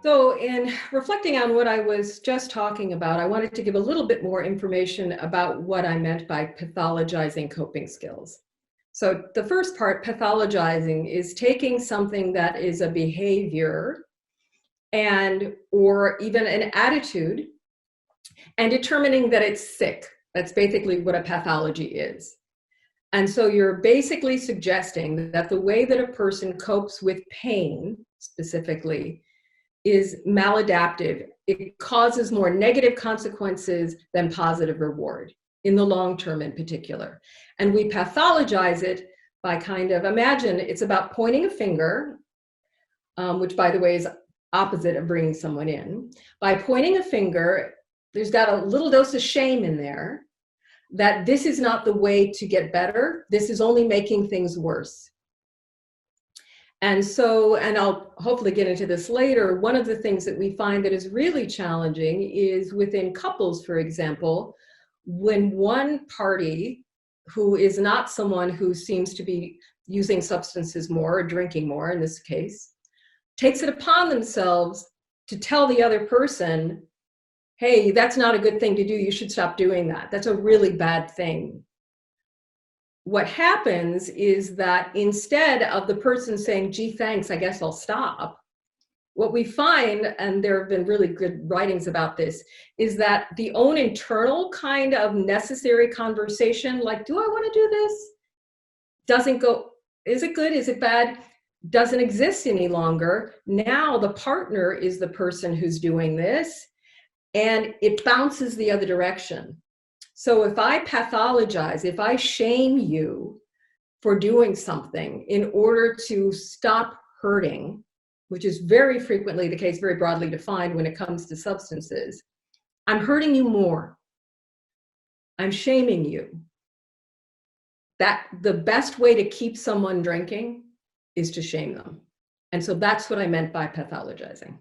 So in reflecting on what I was just talking about, I wanted to give a little bit more information about what I meant by pathologizing coping skills. So the first part, pathologizing, is taking something that is a behavior or even an attitude and determining that it's sick. That's basically what a pathology is. And so you're basically suggesting that the way that a person copes with pain, specifically, is maladaptive. It causes more negative consequences than positive reward, in the long term in particular. And we pathologize it by imagine it's about pointing a finger, which by the way is opposite of bringing someone in. By pointing a finger, there's got a little dose of shame in there that this is not the way to get better. This is only making things worse. And so, and I'll hopefully get into this later, one of the things that we find that is really challenging is within couples, for example, when one party who is not someone who seems to be using substances more or drinking more in this case, takes it upon themselves to tell the other person, hey, that's not a good thing to do. You should stop doing that. That's a really bad thing. What happens is that instead of the person saying, gee, thanks, I guess I'll stop, what we find, and there have been really good writings about this, is that the own internal kind of necessary conversation, like, do I want to do this? Doesn't go, is it good? Is it bad? Doesn't exist any longer. Now the partner is the person who's doing this, and it bounces the other direction. So if I pathologize, if I shame you for doing something in order to stop hurting, which is very frequently the case, very broadly defined when it comes to substances, I'm hurting you more. I'm shaming you. That the best way to keep someone drinking is to shame them. And so that's what I meant by pathologizing.